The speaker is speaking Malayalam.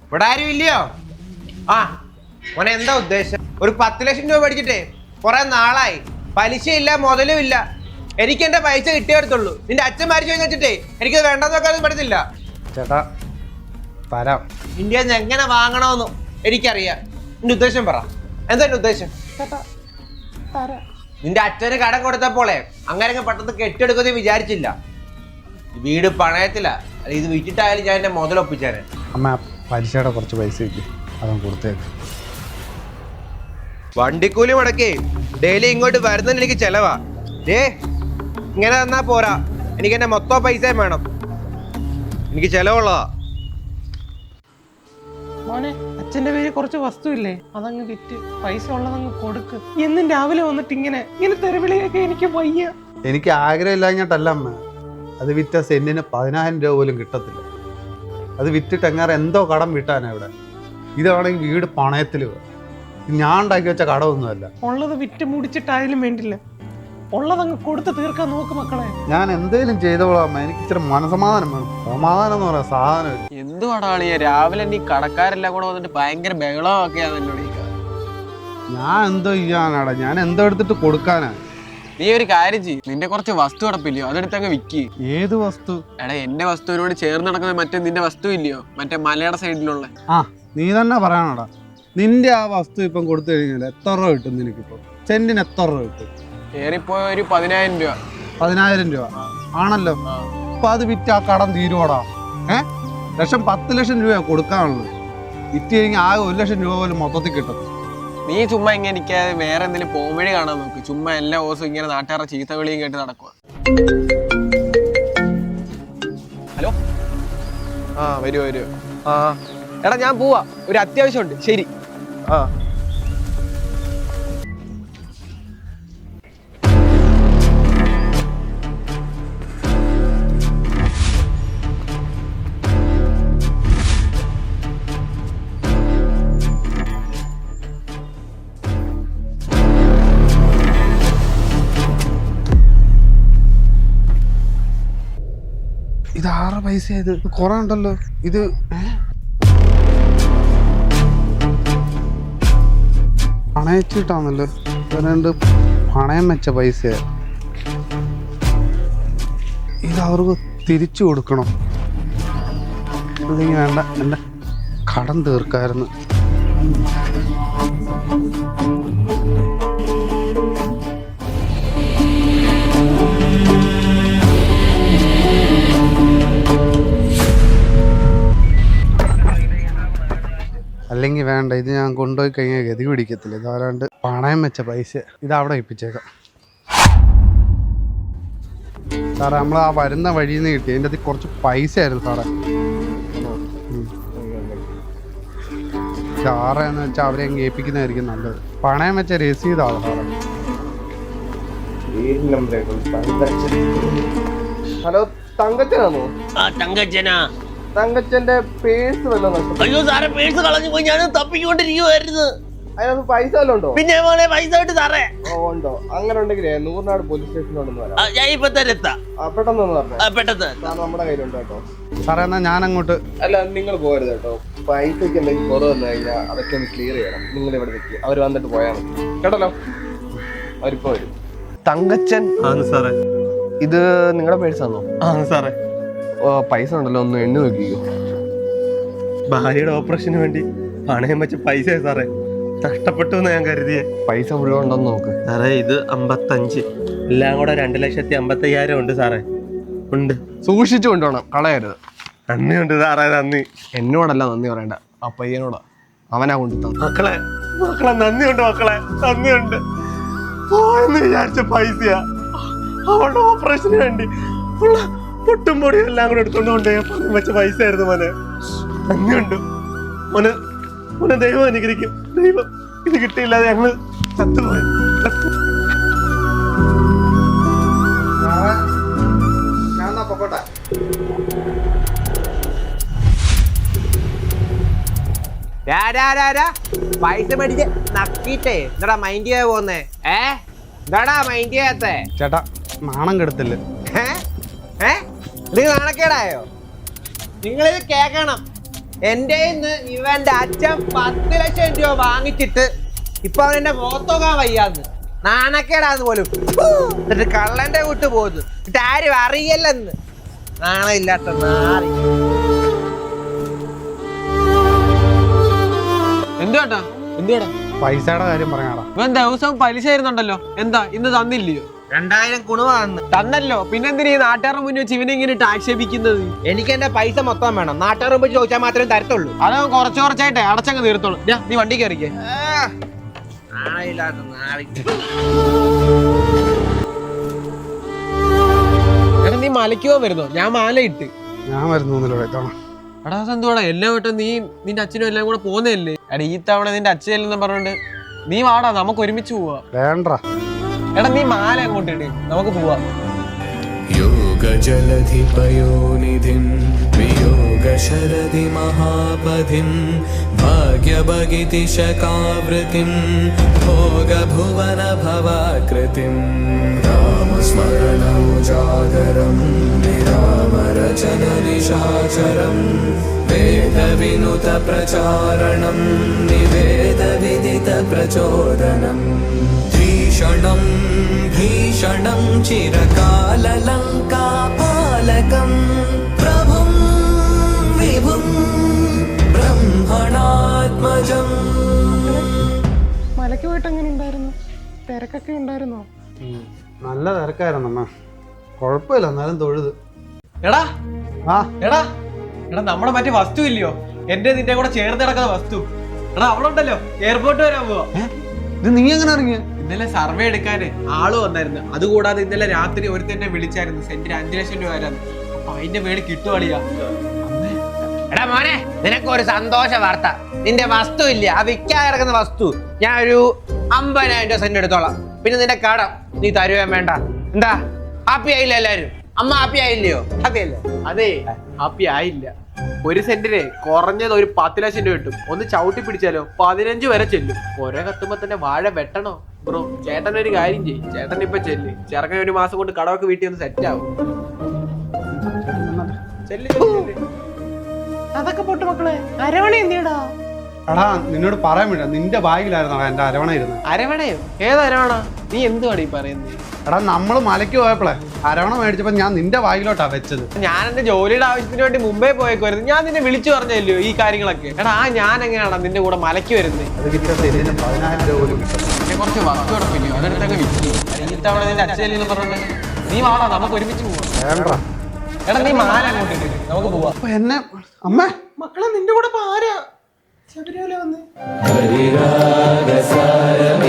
ഇവിടെ ആരും ഇല്ലയോ? ആ മോനെ എന്താ ഉദ്ദേശം? ഒരു 10 ലക്ഷം രൂപ മേടിച്ചിട്ടേ കുറെ നാളായി, പലിശയില്ല മുതലും ഇല്ല. എനിക്ക് എന്റെ പൈസ കിട്ടിയെടുത്തുള്ളൂ. നിന്റെ അച്ഛൻ മരിച്ചു വെച്ചിട്ടേ എനിക്കത് വേണ്ടെന്ന് വെക്കാനും പറ്റത്തില്ല. ചേട്ടാ തരാം. ഇന്ത്യയിൽ നിന്ന് എങ്ങനെ വാങ്ങണമെന്നും എനിക്കറിയാം. നിന്റെ ഉദ്ദേശം പറ, എന്താ എന്റെ ഉദ്ദേശം? ചേട്ടാ തരാം. നിന്റെ അച്ഛന് കടം കൊടുത്തപ്പോളെ അങ്ങനെ പെട്ടെന്ന് കെട്ടിയെടുക്കുമെന്ന് വിചാരിച്ചില്ല. വീട് പണയത്തില്ല, ഇത് വിറ്റിട്ടായാലും ഞാൻ എന്റെ മുതലൊപ്പിച്ചേനെ. അമ്മ പലിശയുടെ കുറച്ച് പൈസ കിട്ടി, അതും കൊടുത്തേക്ക്. വണ്ടിക്കൂലി മുടക്കേ ഡെയിലി ഇങ്ങോട്ട് വരുന്നതിന് എനിക്ക് ചെലവാ. ഇങ്ങനെ തന്നാ പോരാ, എനിക്ക് എന്റെ മൊത്തം പൈസയും വേണം. എനിക്ക് ചെലവുള്ളതാ. മോനെ, അച്ഛന്റെ പേര് കുറച്ച് വസ്തു ഇല്ലേ, അതങ്ങ് വിറ്റ് പൈസ ഉള്ളതങ്ങ് കൊടുക്ക്. എന്നും രാവിലെ വന്നിട്ട് ഇങ്ങനെ തെരുവിളിയൊക്കെ എനിക്ക് വയ്യ. എനിക്ക് ആഗ്രഹമില്ലാഞ്ഞിട്ടല്ല അമ്മ, അത് വിറ്റ സെന്റിന് 10,000 രൂപ പോലും കിട്ടത്തില്ല. അത് വിറ്റിട്ട് എങ്ങനെ എന്തോ കടം വിട്ടാനാ ഇവിടെ. ഇതാണെങ്കിൽ വീട് പണയത്തിൽ, ഞാൻ ഉണ്ടാക്കി വെച്ച കടമൊന്നുമല്ല. ഉള്ളത് വിറ്റ് മുടിച്ചിട്ടായാലും വേണ്ടില്ല, ഉള്ളതങ്ങ് കൊടുത്ത് തീർക്കാൻ നോക്ക് മക്കളെ. ഞാൻ എന്തേലും ചെയ്തോളാം അമ്മ, എനിക്ക് ഇച്ചിരി മനസമാധാനം വേണം. സമാധാനം എന്ന് പറയാ സാധനം. എന്തുവാടാളിയ രാവിലെ നീ കടക്കാരെല്ലാം കൂടെ വന്നിട്ട് ഭയങ്കര ബഹളമൊക്കെയാണല്ലോ. ഞാൻ എന്തോ ചെയ്യാനാടാ, ഞാൻ എന്തോ എടുത്തിട്ട് കൊടുക്കാനാ. നീ ഒരു കാര്യം ചെയ്യ്, നിന്റെ കുറച്ച് വസ്തു കിടപ്പില്ലയോ, അതെടുത്തങ്ങ് വിൽക്കി. ഏത് വസ്തു? എടാ എന്റെ വസ്തുവിനോട് ചേർന്ന് നടക്കുന്ന മറ്റേ നിന്റെ വസ്തു ഇല്ലയോ, മറ്റേ മലയുടെ സൈഡിലുള്ള. ആ നീ തന്നെ പറയാനോടാ. നിന്റെ ആ വസ്തു ഇപ്പം കൊടുത്തു കഴിഞ്ഞാൽ എത്ര രൂപ കിട്ടും നിനക്കിപ്പോ? സെന്റിന് എത്ര രൂപ കിട്ടും? ഏറിപ്പോയ ഒരു 10,000 രൂപ. 10,000 രൂപ ആണല്ലോ. അപ്പൊ അത് വിറ്റ് ആ കടം തീരുവാടാ. 10 ലക്ഷം രൂപ കൊടുക്കാനുള്ളത്. വിറ്റ് കഴിഞ്ഞാൽ ആകെ 1 ലക്ഷം രൂപ പോലും മൊത്തത്തിൽ കിട്ടും. നീ ചുമ്മാ ഇങ്ങനെ ഇരിക്കാതെ വേറെ എന്തെങ്കിലും പോംവഴി കാണാൻ നോക്ക്. ചുമ്മാ എല്ലാ ദിവസവും ഇങ്ങനെ നാട്ടുകാരുടെ ചീത്ത വിളിയും കേട്ട് നടക്കുക. ഹലോ, വരൂ. എടാ ഞാൻ പോവാ, ഒരു അത്യാവശ്യമുണ്ട്. ശരി. ഇത് 6 പൈസ, ഇത് കുറെ ഉണ്ടല്ലോ. ഇത് പണയച്ചിട്ടാണല്ലോ. രണ്ട് പണയം വെച്ച പൈസ. ഇത് അവർക്ക് തിരിച്ചു കൊടുക്കണം. അല്ലെങ്കിൽ വേണ്ട, എൻ്റെ കടം തീർക്കായിരുന്നു. അല്ലെങ്കിൽ വേണ്ട, ഇത് ഞാൻ കൊണ്ടുപോയി കഴിഞ്ഞാൽ ഗതി പിടിക്കത്തില്ല. ഇതാരാണ്ട് പണയം വെച്ച പൈസ, ഇത് അവിടെ ഏൽപ്പിച്ചേക്കാം. സാറേ, നമ്മൾ ആ വരുന്ന വഴിയിൽ നിന്ന് കിട്ടി, അതിൻ്റെ അതിൽ കുറച്ച് പൈസ ആയിരുന്നു സാറേ. സാറേ എന്ന് വെച്ചാൽ അവരെ അങ്ങ് ഏൽപ്പിക്കുന്നതായിരിക്കും നല്ലത്. പണയം വെച്ച രസീതാണ് സാറേ. ഹലോ, തങ്കച്ചനാണോ? തങ്കച്ചനാ. തങ്കച്ചന്റെ പേഴ്സ് വല്ലതും നഷ്ടപ്പെട്ടു? അയ്യോ സാറേ, പേഴ്സ് കളഞ്ഞു പോയി. ഞാൻ തപ്പിക്കൊണ്ടിരിക്കുവായിരുന്നു. അതിനകത്ത് പൈസ വല്ലതും ഉണ്ടോ? പിന്നെ മോനെ പൈസ കിട്ടി സാറേ. ഉണ്ടോ? അങ്ങനെ ഉണ്ടെങ്കിലേ നൂറിനാട് പോലീസ് സ്റ്റേഷനിലോടൊന്ന് വരാം. ഞാൻ ഇപ്പൊ തന്നെ എത്താം. പെട്ടെന്ന് ഒന്ന് പറഞ്ഞേ. പെട്ടെന്ന് സാർ നമ്മുടെ കയ്യിലുണ്ട് കേട്ടോ. സാറേ എന്നാ ഞാൻ അങ്ങോട്ട്. അല്ല, നിങ്ങൾ പോകരുത് കേട്ടോ. പൈസക്ക് എന്തെങ്കിലും കുറവ് വന്നു കഴിഞ്ഞാൽ അതൊക്കെ ഒന്ന് ക്ലിയർ ചെയ്യണം. നിങ്ങൾ ഇവിടെ നിൽക്കുക, അവർ വന്നിട്ട് പോയാൽ മതി കേട്ടല്ലോ. അവരിപ്പോ വരും. തങ്കച്ചൻ ആണ് സാറേ. ഇത് നിങ്ങളുടെ പേഴ്സാണോ? ആണ് സാറേ. പൈസ ഉണ്ടല്ലോ, ഒന്ന് എണ്ണി നോക്കിക്കോ. ഭാര്യയുടെ ഓപ്പറേഷന് വേണ്ടി പണയം വെച്ച പൈസ സാറേ, നഷ്ടപ്പെട്ടു എന്ന് ഞാൻ കരുതിയേ. പൈസ മുഴുവൻ ഉണ്ടോന്ന് നോക്ക് സാറേ. ഇത് 55, എല്ലാം കൂടെ 2,55,000 ഉണ്ട് സാറേ. ഉണ്ട്. സൂക്ഷിച്ചു കൊണ്ടുപോകണം, കളയരുത്. നന്ദിയുണ്ട് സാറേ, നന്ദി. എന്നോടല്ല നന്ദി പറയണ്ട, ആ പയ്യനോടാ. അവനാ കൊണ്ടു തന്നെ. മക്കളെ നന്ദിയുണ്ട്, മക്കളെ നന്ദിയുണ്ട്. എന്ന് വിചാരിച്ച പൈസയാ, അവളുടെ ഓപ്പറേഷന് വേണ്ടി പൊട്ടും പൊടിയും എല്ലാം കൂടെ എടുത്തോണ്ട് കൊണ്ടേ പണയം വെച്ച പൈസ ആയിരുന്നു മോനെ. നന്ദിയുണ്ട് മോനെ. ദൈവം അനുഗ്രഹിക്കും. ദൈവം ഇത് കിട്ടിയില്ലാതെ ഞങ്ങള് ചത്തുപോയി. ഞാൻ പൊക്കോട്ടെ. പൈസ മേടിച്ച് നക്കിട്ടേ എന്താടാ മൈൻഡ് ചെയ്യാൻ പോന്നേ? എന്താടാ മൈൻഡ് ചെയ്യാത്തെ? ചേട്ടാ നാണം കെടുത്തില്ല. നിങ്ങൾ നാണക്കേടായോ? നിങ്ങളിത് കേക്കണം. എന്റെ ഇവന്റെ അച്ഛൻ 10 ലക്ഷം രൂപ വാങ്ങിച്ചിട്ട് ഇപ്പൊ അവൻ എന്നെ പോത്തോക്കാൻ വയ്യാന്ന് നാണക്കേടാന്ന് പോലും. എന്നിട്ട് കള്ളന്റെ കൂട്ട് പോകുന്നു. എന്നിട്ട് ആരും അറിയല്ലെന്ന്. നാണമില്ലാത്ത നാറി. എന്തുവാട്ടാ എന്തുവാടാ പൈസയുടെ കാര്യം പറയാടാ. ഇവൻ ദിവസവും പലിശ തരുന്നുണ്ടല്ലോ, എന്താ ഇന്ന് തന്നില്ലയോ? 2000 കുണുവാന്ന് തന്നല്ലോ, പിന്നെന്തിനാ ഈ നാട്ടുകാരുടെ മുന്നിൽ വെച്ച് ഇവനെ ഇങ്ങനെ ആക്ഷേപിക്കുന്നത്? എനിക്ക് എന്റെ പൈസ മൊത്തം വേണം. നാട്ടുകാർ മുമ്പ് ചോദിച്ചാൽ മാത്രമേ തരത്തുള്ളൂ. അതവൻ കുറച്ചായിട്ടെ അടച്ചങ്ങ് തീർത്തോളൂ. നീ വണ്ടി കയറിക്കേ. നാണമില്ലാത്ത നാറി. എടാ നീ മലയ്ക്ക് പോകാൻ വരുന്നോ? ഞാൻ മാല ഇട്ട്. ഞാൻ വരുന്നൊന്നുമില്ല തവണ. എടാ അതെന്തുവാടാ എല്ലാ വട്ടം നീ നിന്റെ അച്ഛനും എല്ലാം കൂടെ പോകുന്നതല്ലേ? എടാ ഈ തവണ നിന്റെ അച്ഛനെന്ന് പറഞ്ഞോണ്ട് നീ വാടാ, നമുക്ക് ഒരുമിച്ച് പോവാ. വേണ്ട. എടാ നീ മാല അങ്ങോട്ട് ഇട്, നമുക്ക് പോവാം. योगजलधिपयोनिधिं वियोगशरदि महापधिं भाग्यभगितिशकावृतिं भोगभुवनभवाकृतिं रामस्मरणमुजागरं विरामरचननिशाचरं वेदविनुतप्रचारणं निवेदविदितप्रचोदनम् भीषणं भीषणं चिरकाललङ्कापालकं प्रभुं विभुं ब्रह्मणात्मजम्. മലയ്ക്ക് പോയിട്ട് എങ്ങനെ ഉണ്ടായിരുന്നു? തിരക്കൊക്കെ ഉണ്ടായിരുന്നോ? നല്ല തിരക്കായിരുന്നു അമ്മ. കുഴപ്പമില്ല, എന്നാലും തൊഴുത്. എടാ ആ എടാ എടാ നമ്മുടെ മറ്റേ വസ്തു ഇല്ലയോ, എന്റെ നിന്റെ കൂടെ ചേർന്ന് കിടക്കുന്ന വസ്തു. എടാ അവളുണ്ടല്ലോ എയർപോർട്ട് വരാൻ പോവാ. ഇത് നീ എങ്ങനെ ഇറങ്ങിയ? ഇന്നലെ സർവേ എടുക്കാന് ആള് വന്നായിരുന്നു. അതുകൂടാതെ ഇന്നലെ രാത്രി ഒരുത്തന്നെ വിളിച്ചായിരുന്നു, സെന്റിന് 5 ലക്ഷം രൂപ വരാന്ന്. അപ്പൊ അതിന്റെ പേര് കിട്ടുവാളിയാ. എടാ മോനെ, നിനക്കൊരു സന്തോഷ വാർത്ത. നിന്റെ വസ്തു ഇല്ല, ആ വിൽക്കാൻ കിടക്കുന്ന വസ്തു ഞാൻ ഒരു 50,000 രൂപ സെന്റ് എടുത്തോളാം. പിന്നെ നിന്റെ കടം നീ തരുവേം വേണ്ട. എന്താ ഹാപ്പി ആയില്ല എല്ലാരും? അമ്മ ഹാപ്പി ആയില്ലയോ? ഹാപ്പി അല്ലേ? അതെ ഹാപ്പി ആയില്ല. ഒരു സെന്റിന് കുറഞ്ഞത് ഒരു 10 ലക്ഷം രൂപ കിട്ടും. ഒന്ന് ചവിട്ടി പിടിച്ചാലോ 15 വരെ ചെല്ലും. ഒരേ കത്തുമ്പോ തന്നെ വാഴ വെട്ടണോ ബ്രോ? ചേട്ടൻ ഒരു കാര്യം ചെയ്യും, ചേട്ടൻ ഇപ്പൊ ചെല്ല്. ചെറുക്കൻ 1 മാസം കൊണ്ട് കടമൊക്കെ വീട്ടിൽ ഒന്ന് സെറ്റ് ആവും. അതൊക്കെ പോട്ട് മക്കളെ. അരവണ എന്തിയടാ? എടാ നിന്നോട് പറയാൻ വേണ്ട, നിന്റെ ബാഗിലായിരുന്നു എന്റെ അരവണ ഇരുന്നത്. അരവണയോ? ഏത് അരവണ? നീ എന്തുവാടി പറയുന്നത്? എടാ നമ്മള് മലയ്ക്ക് പോയപ്പോളെ അരവണ മേടിച്ചപ്പോ ഞാൻ നിന്റെ ബാഗിലോട്ടാ വെച്ചത്. ഞാൻ എന്റെ ജോലിയുടെ ആവശ്യത്തിന് വേണ്ടി മുംബൈ പോയേക്കുമായിരുന്നു. ഞാൻ നിന്നെ വിളിച്ചു പറഞ്ഞല്ലോ ഈ കാര്യങ്ങളൊക്കെ. എടാ ഞാൻ എങ്ങനെയാണോ നിന്റെ കൂടെ മലയ്ക്ക് വരുന്നത്? അത് കിട്ടിയ സെന്റിന് 10,000 രൂപ പോലും കിട്ടും. കുറച്ച് വസ്തു കിടപ്പില്ലയോ, അതെടുത്തൊക്കെ വിൽക്കും. ഈ തവണ നിന്റെ അച്ഛനെന്ന് പറഞ്ഞത് നീ വാടാ, നമുക്ക് ഒരുമിച്ച് പോവാം. വേണ്ട. എടാ നീ മാല അങ്ങോട്ട് ഇട്, നമുക്ക് പോവാം. അപ്പൊ എന്നെ അമ്മ മക്കളെ നിന്റെ കൂടെ ആരാ ശബരിമല വന്ന്? हरिरागसारमे